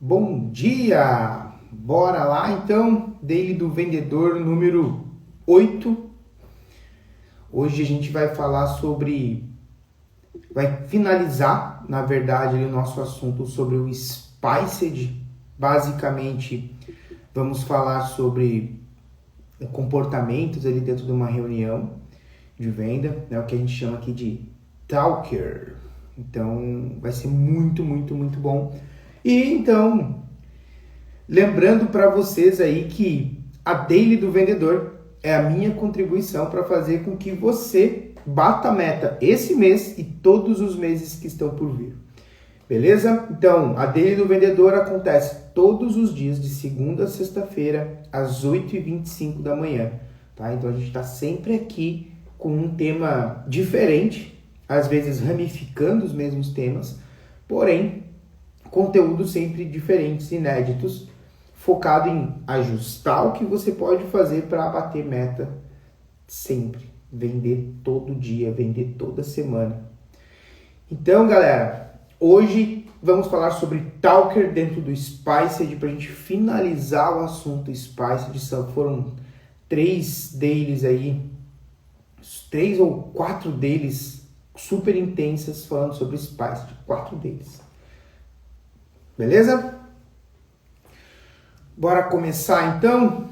Bom dia! Bora lá então, Daily do Vendedor número 8. Hoje a gente vai falar vai finalizar, na verdade, o nosso assunto sobre o Spiced. Basicamente, vamos falar sobre comportamentos ali dentro de uma reunião de venda, né? O que a gente chama aqui de Talker. Então, vai ser muito bom. E então, lembrando para vocês aí que a Daily do Vendedor é a minha contribuição para fazer com que você bata a meta esse mês e todos os meses que estão por vir. Beleza? Então, a Daily do Vendedor acontece todos os dias, de segunda a sexta-feira, às 8h25 da manhã. Tá? Então, a gente está sempre aqui com um tema diferente, às vezes ramificando os mesmos temas, porém, conteúdos sempre diferentes, inéditos, focado em ajustar o que você pode fazer para bater meta sempre. Vender todo dia, vender toda semana. Então, galera, hoje vamos falar sobre Talker dentro do Spiced para a gente finalizar o assunto Spiced. Foram 3 deles aí, 3 ou 4 deles super intensas falando sobre Spiced, 4 deles. Beleza? Bora começar então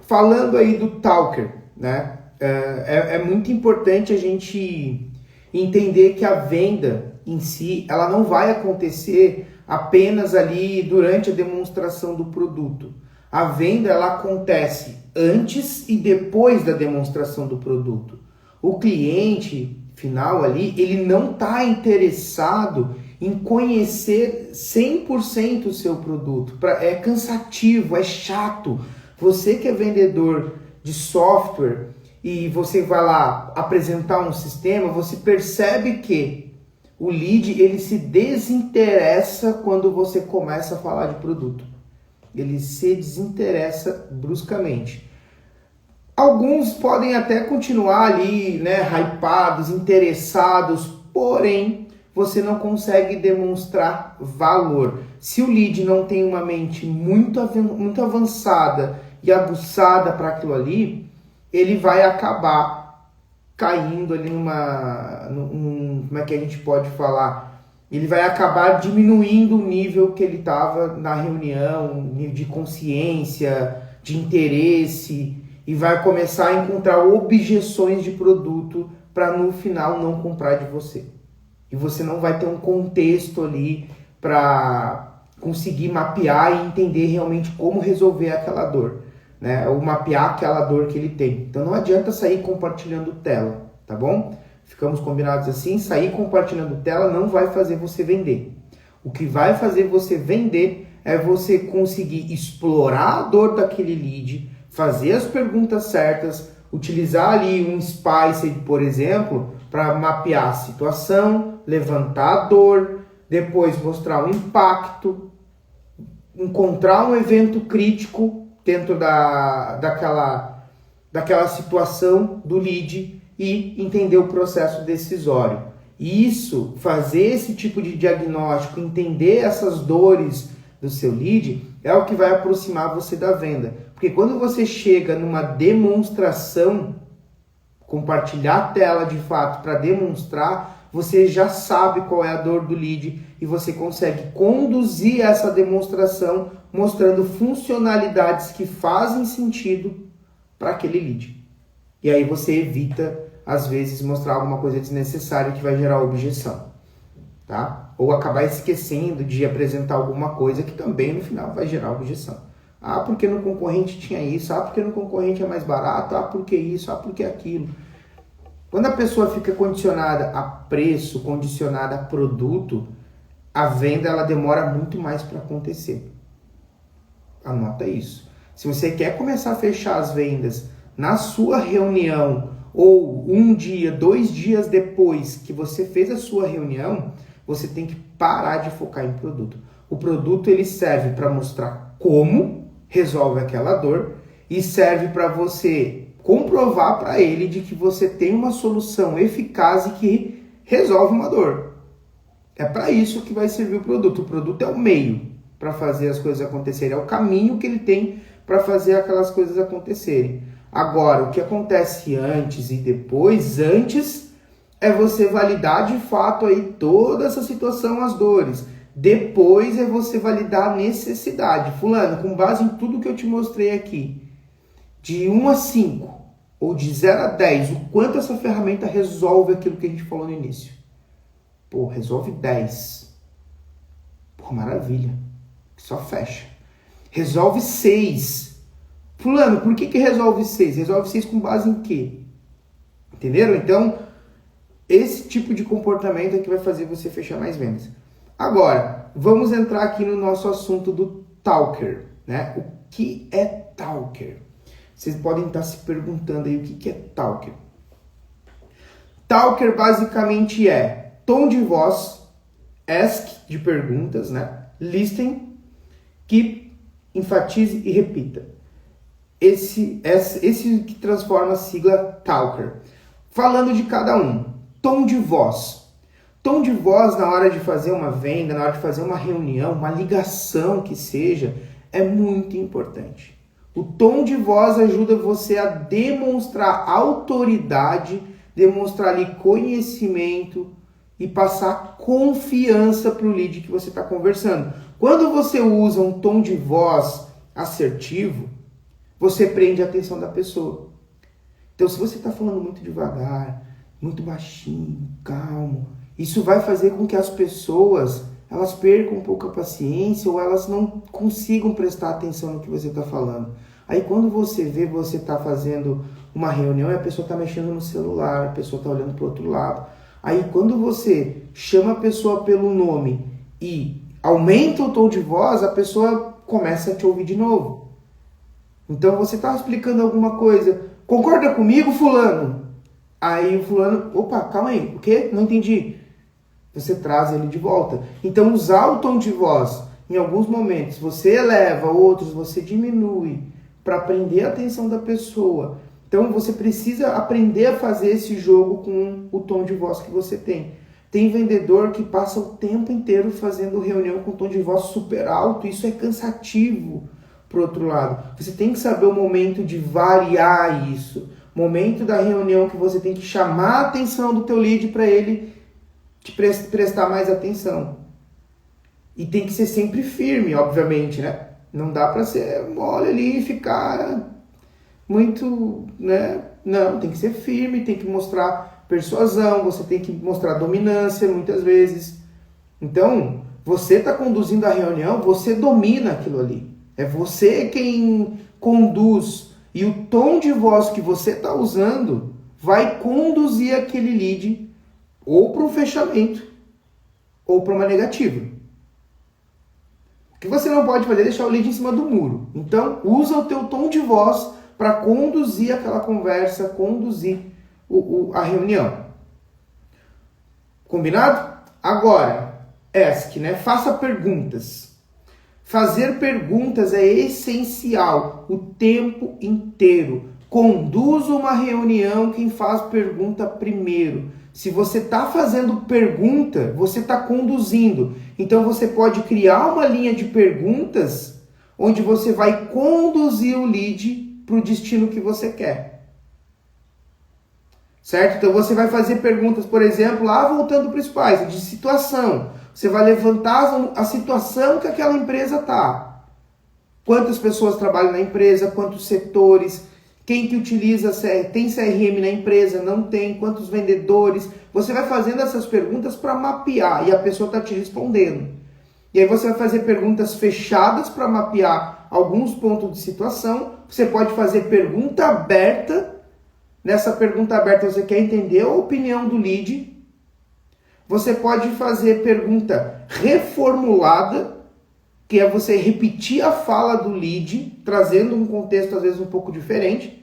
falando aí do Talker, né? É muito importante a gente entender que a venda em si, ela não vai acontecer apenas ali durante a demonstração do produto. A venda, ela acontece antes e depois da demonstração do produto. O cliente final ali, ele não está interessado em conhecer 100% o seu produto. É cansativo, é chato. Você que é vendedor de software e você vai lá apresentar um sistema, você percebe que o lead, ele se desinteressa quando você começa a falar de produto. Ele se desinteressa bruscamente. Alguns podem até continuar ali, né, hypados, interessados, porém, você não consegue demonstrar valor. Se o lead não tem uma mente muito avançada e aguçada para aquilo ali, ele vai acabar caindo ali como é que a gente pode falar? Ele vai acabar diminuindo o nível que ele estava na reunião, nível de consciência, de interesse, e vai começar a encontrar objeções de produto para no final não comprar de você. E você não vai ter um contexto ali para conseguir mapear e entender realmente como resolver aquela dor, né? Ou mapear aquela dor que ele tem. Então não adianta sair compartilhando tela, tá bom? Ficamos combinados assim, sair compartilhando tela não vai fazer você vender. O que vai fazer você vender é você conseguir explorar a dor daquele lead, fazer as perguntas certas, utilizar ali um Spiced, por exemplo, para mapear a situação, levantar a dor, depois mostrar o impacto, encontrar um evento crítico dentro daquela situação do lead e entender o processo decisório. Isso, fazer esse tipo de diagnóstico, entender essas dores do seu lead, é o que vai aproximar você da venda. Porque quando você chega numa demonstração, compartilhar a tela de fato para demonstrar, você já sabe qual é a dor do lead e você consegue conduzir essa demonstração mostrando funcionalidades que fazem sentido para aquele lead. E aí você evita, às vezes, mostrar alguma coisa desnecessária que vai gerar objeção, tá? Ou acabar esquecendo de apresentar alguma coisa que também no final vai gerar objeção. Ah, porque no concorrente tinha isso, ah, porque no concorrente é mais barato, ah, porque isso, ah, porque aquilo. Quando a pessoa fica condicionada a preço, condicionada a produto, a venda ela demora muito mais para acontecer. Anota isso. Se você quer começar a fechar as vendas na sua reunião ou 1 dia, 2 dias depois que você fez a sua reunião, você tem que parar de focar em produto. O produto ele serve para mostrar como resolve aquela dor e serve para você comprovar para ele de que você tem uma solução eficaz e que resolve uma dor. É para isso que vai servir o produto. O produto é o meio. para fazer as coisas acontecerem, é o caminho que ele tem para fazer aquelas coisas acontecerem. Agora, o que acontece antes e depois, antes é você validar de fato aí toda essa situação, as dores. Depois é você validar a necessidade. Fulano, com base em tudo que eu te mostrei aqui, de 1 a 5 ou de 0 a 10, o quanto essa ferramenta resolve aquilo que a gente falou no início? Pô, resolve 10. Pô, maravilha. Só fecha. Resolve 6. Fulano, por que resolve 6? Resolve 6 com base em quê? Entenderam? Então, esse tipo de comportamento é que vai fazer você fechar mais vendas. Agora, vamos entrar aqui no nosso assunto do talker, né? O que é talker? Vocês podem estar se perguntando aí o que é talker. Talker basicamente é tom de voz, ask de perguntas, né? Listen, keep, enfatize e repita. Esse que transforma a sigla talker. Falando de cada um. Tom de voz. Tom de voz na hora de fazer uma venda, na hora de fazer uma reunião, uma ligação que seja, é muito importante. O tom de voz ajuda você a demonstrar autoridade, demonstrar ali conhecimento e passar confiança para o lead que você está conversando. Quando você usa um tom de voz assertivo, você prende a atenção da pessoa. Então, se você está falando muito devagar, muito baixinho, calmo, isso vai fazer com que as pessoas elas percam um pouco a paciência ou elas não consigam prestar atenção no que você está falando. Aí quando você vê, você está fazendo uma reunião e a pessoa está mexendo no celular, a pessoa está olhando para o outro lado. Aí quando você chama a pessoa pelo nome e aumenta o tom de voz, a pessoa começa a te ouvir de novo. Então você está explicando alguma coisa, concorda comigo, fulano? Aí o fulano, opa, calma aí, o quê? Não entendi. Você traz ele de volta. Então usar o tom de voz, em alguns momentos você eleva, outros você diminui, para prender a atenção da pessoa. Então você precisa aprender a fazer esse jogo com o tom de voz que você tem. Tem vendedor que passa o tempo inteiro fazendo reunião com tom de voz super alto, isso é cansativo. Por outro lado, você tem que saber o momento de variar isso. Momento da reunião que você tem que chamar a atenção do teu lead para ele te prestar mais atenção. E tem que ser sempre firme, obviamente, né? Não dá para ser mole ali e ficar muito, né? Não, tem que ser firme, tem que mostrar persuasão, você tem que mostrar dominância muitas vezes. Então, você está conduzindo a reunião, você domina aquilo ali. É você quem conduz. E o tom de voz que você está usando vai conduzir aquele lead ou para um fechamento ou para uma negativa. O que você não pode fazer é deixar o lead em cima do muro. Então, usa o teu tom de voz para conduzir aquela conversa, conduzir a reunião. Combinado? Agora, ask, né? Faça perguntas. Fazer perguntas é essencial o tempo inteiro. Conduza uma reunião quem faz pergunta primeiro. Se você está fazendo pergunta, você está conduzindo. Então você pode criar uma linha de perguntas onde você vai conduzir o lead para o destino que você quer. Certo? Então você vai fazer perguntas, por exemplo, lá voltando para os pais, de situação. Você vai levantar a situação que aquela empresa está. Quantas pessoas trabalham na empresa, quantos setores, quem que utiliza, tem CRM na empresa, não tem, quantos vendedores. Você vai fazendo essas perguntas para mapear e a pessoa está te respondendo. E aí você vai fazer perguntas fechadas para mapear alguns pontos de situação. Você pode fazer pergunta aberta. Nessa pergunta aberta você quer entender a opinião do lead. Você pode fazer pergunta reformulada, que é você repetir a fala do lead, trazendo um contexto às vezes um pouco diferente.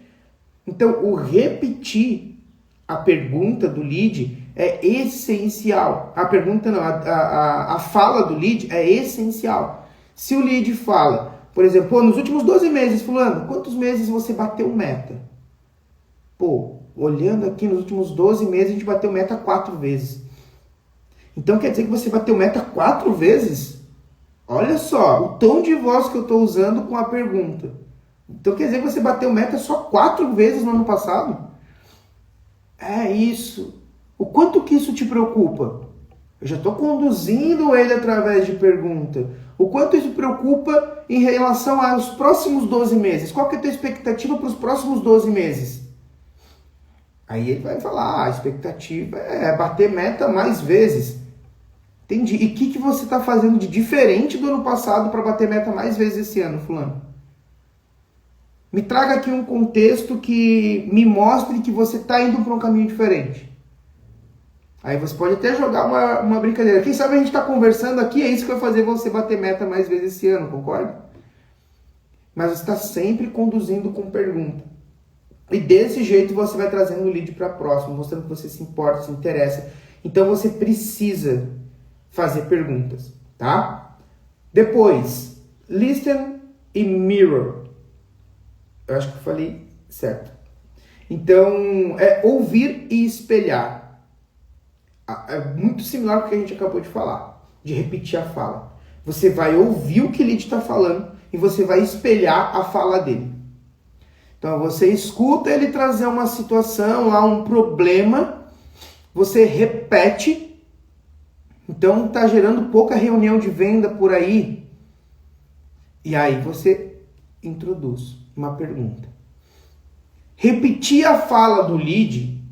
Então, o repetir a pergunta do lead é essencial. A pergunta não, a fala do lead é essencial. Se o lead fala, por exemplo, nos últimos 12 meses, fulano, quantos meses você bateu meta? Pô, olhando aqui, nos últimos 12 meses a gente bateu meta 4 vezes. Então quer dizer que você bateu meta 4 vezes? Olha só, o tom de voz que eu estou usando com a pergunta. Então quer dizer que você bateu meta só 4 vezes no ano passado? É isso. O quanto que isso te preocupa? Eu já estou conduzindo ele através de pergunta. O quanto isso preocupa em relação aos próximos 12 meses? Qual que é a tua expectativa para os próximos 12 meses? Aí ele vai falar, a expectativa é bater meta mais vezes. Entendi. E o que você está fazendo de diferente do ano passado para bater meta mais vezes esse ano, fulano? Me traga aqui um contexto que me mostre que você está indo para um caminho diferente. Aí você pode até jogar uma brincadeira. Quem sabe a gente está conversando aqui, é isso que vai fazer você bater meta mais vezes esse ano, concorda? Mas você está sempre conduzindo com pergunta. E desse jeito você vai trazendo o lead para próximo, mostrando que você se importa, se interessa. Então você precisa fazer perguntas, tá? Depois, listen e mirror. Eu acho que eu falei certo. Então, é ouvir e espelhar. É muito similar ao que a gente acabou de falar, de repetir a fala. Você vai ouvir o que o lead está falando e você vai espelhar a fala dele. Então, você escuta ele trazer uma situação, lá um problema, você repete. Então, está gerando pouca reunião de venda por aí. E aí você introduz uma pergunta. Repetir a fala do lead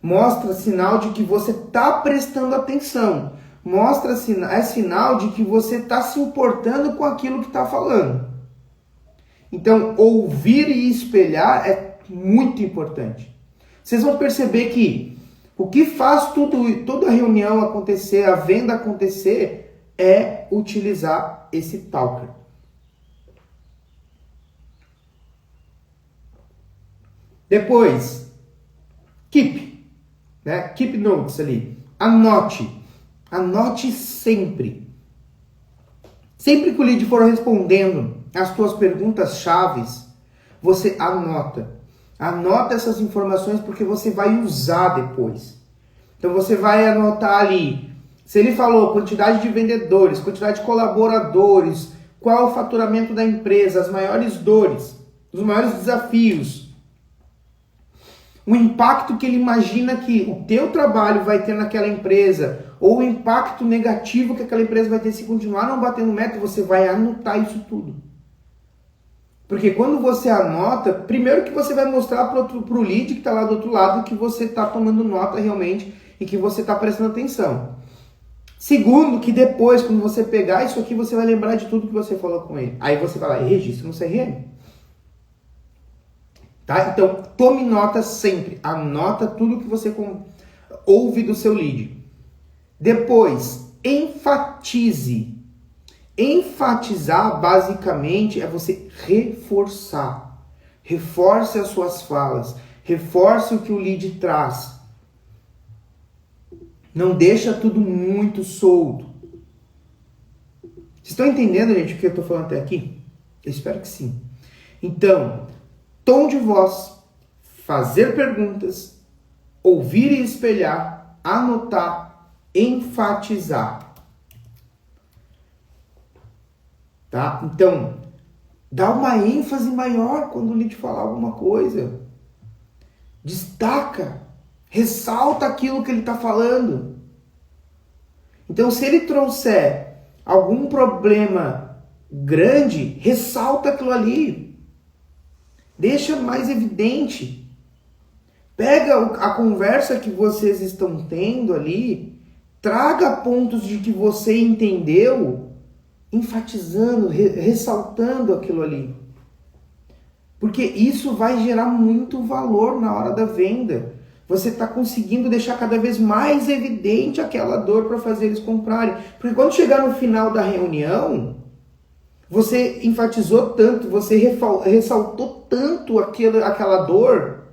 mostra sinal de que você está prestando atenção. É sinal de que você está se importando com aquilo que está falando. Então, ouvir e espelhar é muito importante. Vocês vão perceber que o que faz toda a reunião acontecer, a venda acontecer, é utilizar esse talker. Depois, keep, né? Keep notes ali. Anote sempre. Sempre que o lead for respondendo as tuas perguntas chaves, você anota. Anota essas informações porque você vai usar depois. Então você vai anotar ali, se ele falou quantidade de vendedores, quantidade de colaboradores, qual é o faturamento da empresa, as maiores dores, os maiores desafios, o impacto que ele imagina que o teu trabalho vai ter naquela empresa, ou o impacto negativo que aquela empresa vai ter se continuar não batendo meta, você vai anotar isso tudo. Porque quando você anota, primeiro que você vai mostrar para o lead que está lá do outro lado que você está tomando nota realmente e que você está prestando atenção. Segundo, que depois, quando você pegar isso aqui, você vai lembrar de tudo que você falou com ele. Aí você vai lá e registra no CRM. Tá? Então, tome nota sempre. Anota tudo que você ouve do seu lead. Depois, enfatize. Enfatizar, basicamente, é você reforçar. Reforce as suas falas. Reforce o que o lead traz. Não deixa tudo muito solto. Vocês estão entendendo, gente, o que eu estou falando até aqui? Eu espero que sim. Então, tom de voz, fazer perguntas, ouvir e espelhar, anotar, enfatizar. Tá? Então, dá uma ênfase maior quando o lead falar alguma coisa. Destaca, ressalta aquilo que ele está falando. Então, se ele trouxer algum problema grande, ressalta aquilo ali. Deixa mais evidente. Pega a conversa que vocês estão tendo ali, traga pontos de que você entendeu, enfatizando, ressaltando aquilo ali. Porque isso vai gerar muito valor na hora da venda. Você está conseguindo deixar cada vez mais evidente aquela dor para fazer eles comprarem. Porque quando chegar no final da reunião, você enfatizou tanto, você ressaltou tanto aquela dor,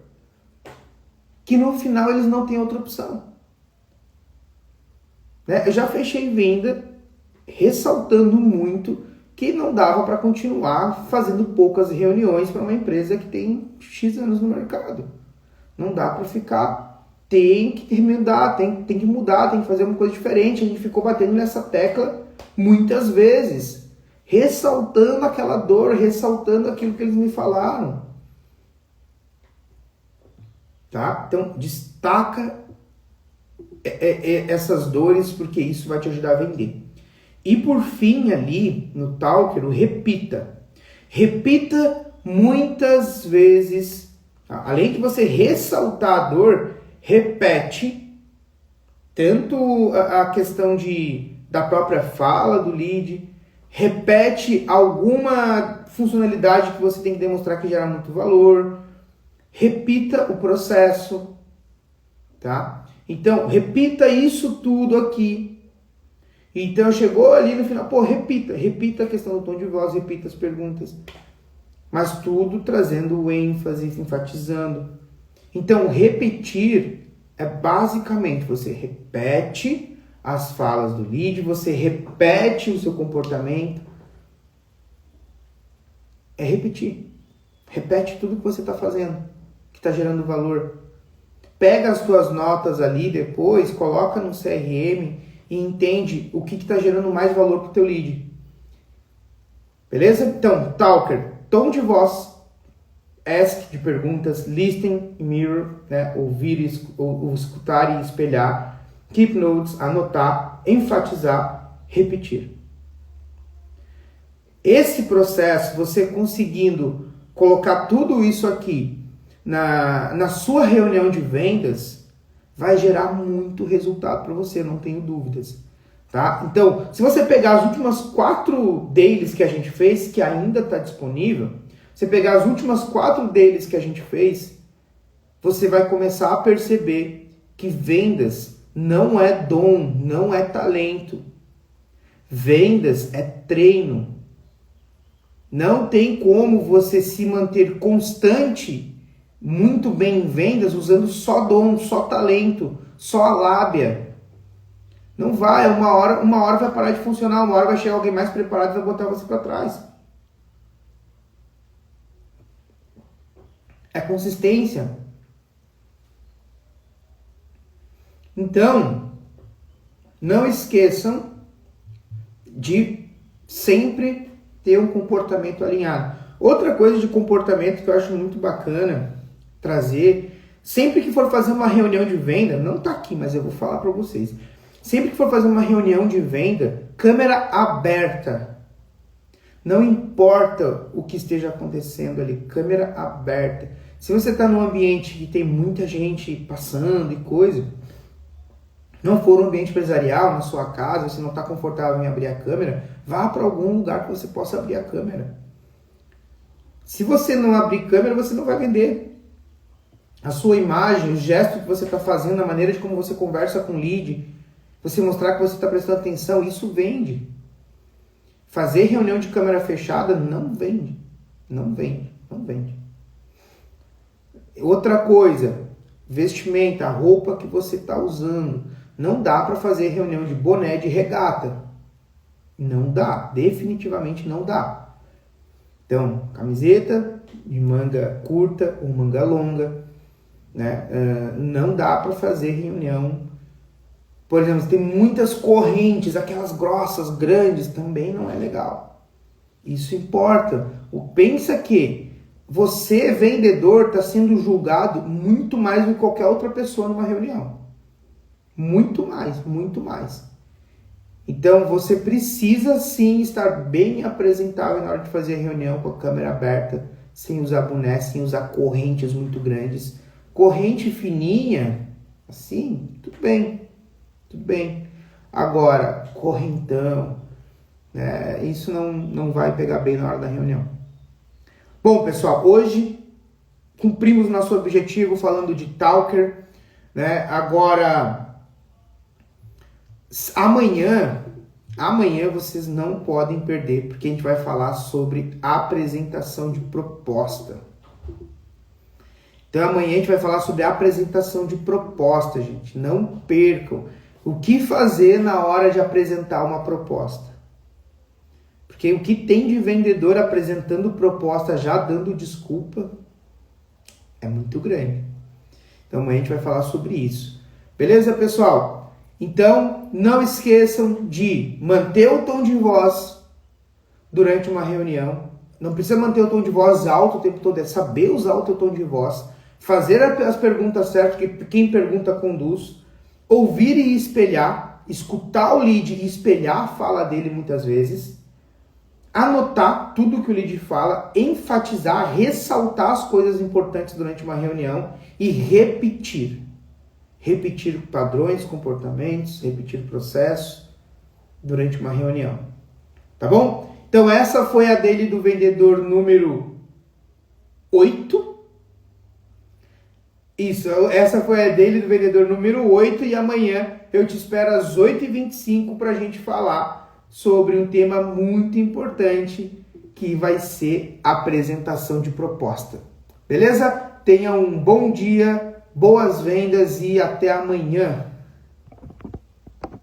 que no final eles não têm outra opção. Né? Eu já fechei venda ressaltando muito que não dava para continuar fazendo poucas reuniões para uma empresa que tem X anos no mercado. Não dá para ficar tem que mudar, tem que mudar, tem que fazer uma coisa diferente. A gente ficou batendo nessa tecla muitas vezes, ressaltando aquela dor, ressaltando aquilo que eles me falaram. Tá? Então, destaca essas dores, porque isso vai te ajudar a vender. E por fim, ali no Talker, repita. Repita muitas vezes. Tá? Além de você ressaltar a dor, repete tanto a questão da própria fala do lead, repete alguma funcionalidade que você tem que demonstrar que gera muito valor, repita o processo, tá? Então, repita isso tudo aqui. Então, chegou ali no final, repita a questão do tom de voz, repita as perguntas, mas tudo trazendo ênfase, enfatizando. Então, repetir é basicamente você repete as falas do lead, você repete o seu comportamento. É repetir. Repete tudo que você está fazendo, que está gerando valor. Pega as suas notas ali depois, coloca no CRM e entende o que está gerando mais valor para o teu lead. Beleza? Então, Talker, tom de voz, ask de perguntas, listen e mirror, né? Ouvir, ou escutar e espelhar, keep notes, anotar, enfatizar, repetir. Esse processo, você conseguindo colocar tudo isso aqui na sua reunião de vendas, vai gerar muito resultado para você, não tenho dúvidas. Tá? Então, se você pegar as últimas 4 dailies que a gente fez, que ainda está disponível, você pegar as últimas 4 dailies que a gente fez, você vai começar a perceber que vendas não é dom, não é talento. Vendas é treino. Não tem como você se manter constante, muito bem em vendas, usando só dom, só talento, só a lábia. Não vai, uma hora vai parar de funcionar, uma hora vai chegar alguém mais preparado e vai botar você para trás. É consistência. Então, não esqueçam de sempre ter um comportamento alinhado. Outra coisa de comportamento que eu acho muito bacana trazer, sempre que for fazer uma reunião de venda, não está aqui, mas eu vou falar para vocês. Sempre que for fazer uma reunião de venda, câmera aberta. Não importa o que esteja acontecendo ali, câmera aberta. Se você está num ambiente que tem muita gente passando e coisa, não for um ambiente empresarial, na sua casa, você não está confortável em abrir a câmera, vá para algum lugar que você possa abrir a câmera. Se você não abrir câmera, você não vai vender. A sua imagem, o gesto que você está fazendo, a maneira de como você conversa com o lead, você mostrar que você está prestando atenção, isso vende. Fazer reunião de câmera fechada não vende. Não vende. Não vende. Outra coisa, vestimenta, a roupa que você está usando. Não dá para fazer reunião de boné de regata. Não dá. Definitivamente não dá. Então, camiseta de manga curta ou manga longa. Né? Não dá para fazer reunião. Por exemplo, se tem muitas correntes, aquelas grossas, grandes, também não é legal. Isso importa. Pensa que você, vendedor, está sendo julgado muito mais do que qualquer outra pessoa numa reunião. Muito mais, muito mais. Então, você precisa sim estar bem apresentável na hora de fazer a reunião com a câmera aberta, sem usar boné, sem usar correntes muito grandes. Corrente fininha, assim, tudo bem. Tudo bem. Agora, correntão, né, isso não vai pegar bem na hora da reunião. Bom, pessoal, hoje cumprimos nosso objetivo falando de Talker, né? Agora, amanhã vocês não podem perder, porque a gente vai falar sobre apresentação de proposta. Então, amanhã a gente vai falar sobre apresentação de proposta, gente. Não percam. O que fazer na hora de apresentar uma proposta? Porque o que tem de vendedor apresentando proposta já dando desculpa é muito grande. Então amanhã a gente vai falar sobre isso. Beleza, pessoal? Então não esqueçam de manter o tom de voz durante uma reunião. Não precisa manter o tom de voz alto o tempo todo, é saber usar o teu tom de voz, fazer as perguntas certas, que quem pergunta conduz, ouvir e espelhar, escutar o lead e espelhar a fala dele muitas vezes, anotar tudo que o lead fala, enfatizar, ressaltar as coisas importantes durante uma reunião e repetir. Repetir padrões, comportamentos, repetir processos durante uma reunião. Tá bom? Então essa foi a daily do vendedor número 8. Isso, essa foi a daily do vendedor número 8 e amanhã eu te espero às 8h25 para a gente falar sobre um tema muito importante que vai ser a apresentação de proposta. Beleza? Tenha um bom dia, boas vendas e até amanhã.